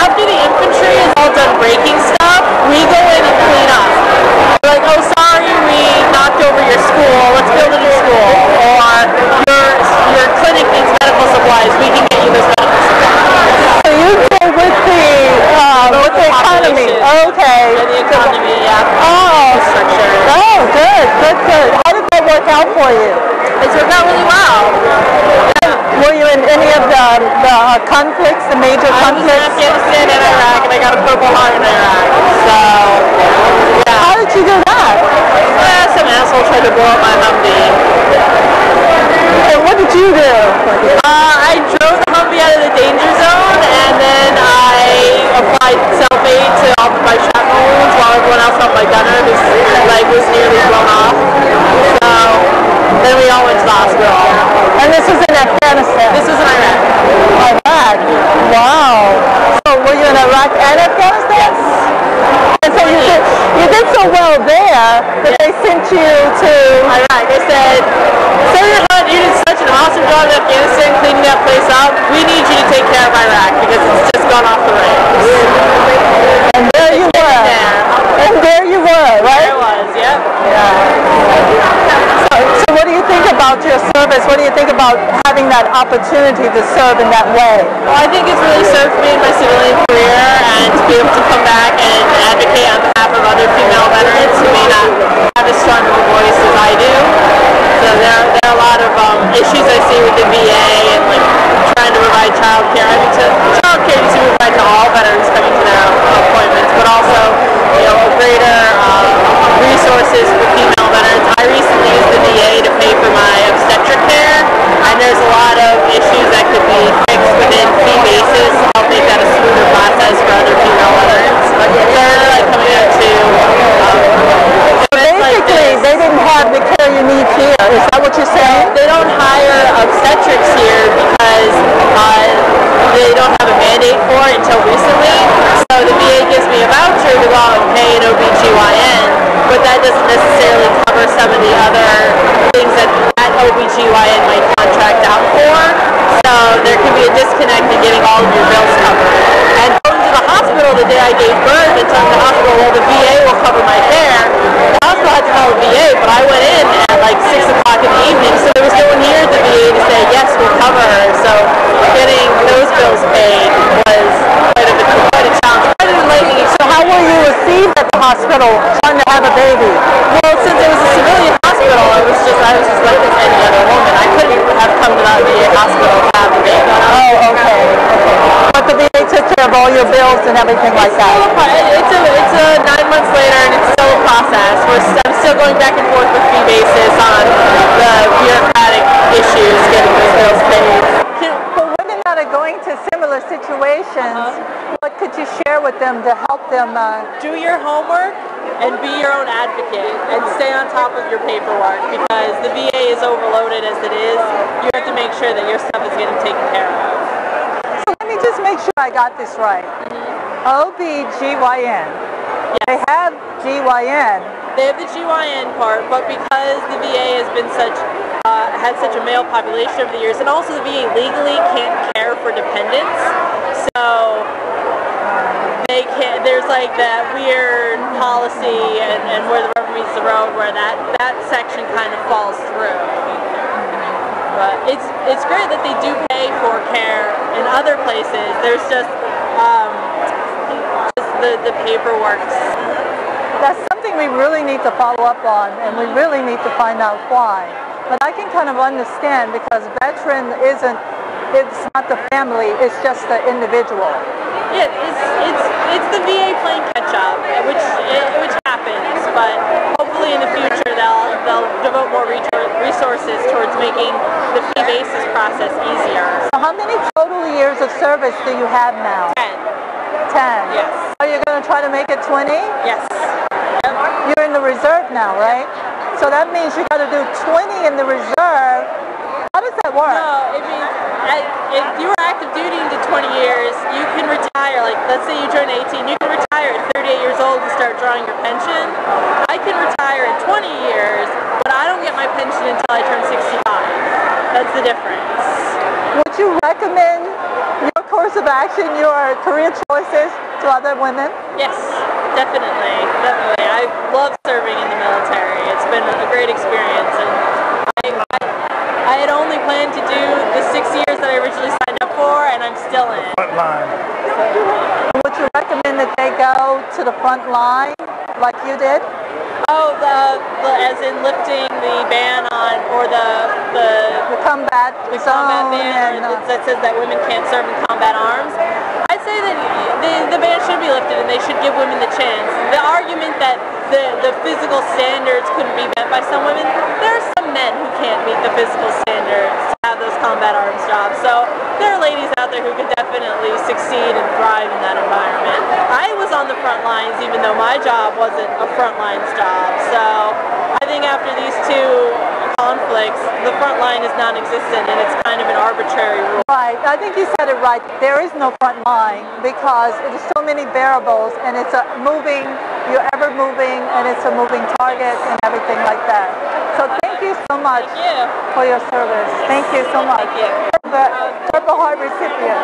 After the infantry is all done breaking stuff, we go in and clean up. We're like, oh sorry, we knocked over your school, let's build a new school. Or your clinic needs medical supplies, we can get you those medical supplies. So you go with the economy. Okay. And the economy, yeah. Oh. Structure. Oh, good. How did that work out for you? It's worked out really well. Were you in any of the conflicts, the major conflicts? I was in Afghanistan and Iraq, and I got a Purple Heart in Iraq. So, yeah. How did you do that? Some asshole tried to blow up my Humvee. And what did you do? I drove the Humvee out of the danger zone, and then I applied self-aid to all of my shrapnel wounds while everyone else helped my gunner, whose leg was nearly blown off. So, then we all went to the hospital. And this was in Afghanistan? This was in Iraq. Iraq? Wow. So were you in Iraq and Afghanistan? Yes. And so you did so well there that they sent you to Iraq. They said, Senator Hunt, you did such an awesome job in Afghanistan cleaning that place up. We need you to take care of Iraq because it's just gone off the rails. And there you were. And there you were, right? There I was, yep. Yeah. So what do you think about your service? What do you think about having that opportunity to serve in that way? Well, I think it's really served me in my civilian career, and to be able to come back and advocate on behalf of other female veterans who may not have as strong of a voice as I do. So there are a lot of issues I see with the VA and like trying to provide child care. I mean, child care needs to be provided to all veterans coming to their appointments, but also, you know, greater resources for female veterans. I recently used the VA to pay for my obstetric care, and there's a lot of issues that could be fixed within fee basis to help make that a smoother process for other female veterans. But they're like coming up to basically, they didn't have the care you need here. Is that what you're saying? They don't hire obstetrics here because they don't have a mandate for it until recently. So the VA gives me a voucher to go out and pay an OBGYN, but that doesn't necessarily cover some of the other things that OBGYN might contract out for. So there can be a disconnect in getting all of your bills covered. And going to the hospital the day I gave birth and telling the hospital, well, the VA will cover my care. The hospital had to call the VA, but I went in at like 6 o'clock in the evening, so there was no one here at the VA to say, yes, we'll cover her. So getting those bills paid was quite a challenge, quite an enlightening experience. So how were you received at the hospital trying to have a baby? Well, since it was a civilian hospital, I was just like any other woman. I couldn't have come to that VA hospital to have a baby. Oh, okay. But the VA took care of all your bills and everything like that? It's a 9 months later, and it's still a process. I'm still going back and forth with fee basis on the bureaucratic issues, getting those bills paid. For women that are going to similar situations, what could you share with them to help them? Do your homework and be your own advocate and stay on top of your paperwork, because the VA is overloaded as it is. You have to make sure that your stuff is getting taken care of. So let me just make sure I got this right. OBGYN. Yes. They have GYN. They have the GYN part, but because the VA has been had such a male population over the years, and also the VA legally can't care for dependents, so they can't. There's like that weird policy, and where the rubber meets the road, where that section kind of falls through. But it's great that they do pay for care in other places. There's just the paperwork. That's something we really need to follow up on, and we really need to find out why. But I can kind of understand, because veteran it's not the family, it's just the individual. Yeah, it's the VA playing catch up, which happens, but hopefully in the future they'll devote more resources towards making the fee basis process easier. So how many total years of service do you have now? 10. 10. 20? Yes. Yep. You're in the reserve now, right? So that means you got to do 20 in the reserve. How does that work? No, it means if you were active duty into 20 years, you can retire. Like, let's say you turn 18, you can retire at 38 years old and start drawing your pension. I can retire at 20 years, but I don't get my pension until I turn 65. That's the difference. Would you recommend your course of action, your career choices to other women? Yes, definitely. Definitely. I love serving in the military. It's been a great experience, and I had only planned to do the 6 years that I originally signed up for, and I'm still in. Front line. Would you recommend that they go to the front line like you did? Oh, as in lifting the ban on, or the combat combat ban that says that women can't serve in combat arms. I'd say that the ban should be lifted and they should give women the chance. The argument that the physical standards couldn't be met by some women, there are some men who can't meet the physical standards to have those combat arms jobs. So there are ladies out there who could definitely succeed and thrive in that environment. I was on the front lines even though my job wasn't a front lines job. So I think after these two conflicts, the front line is non-existent and it's kind of an arbitrary rule. Right, I think you said it right. There is no front line because there's so many variables and it's a moving, you're ever moving and it's a moving target and everything like that. So thank you so much for your service. Thank you so much. Thank you. The Purple Heart recipient.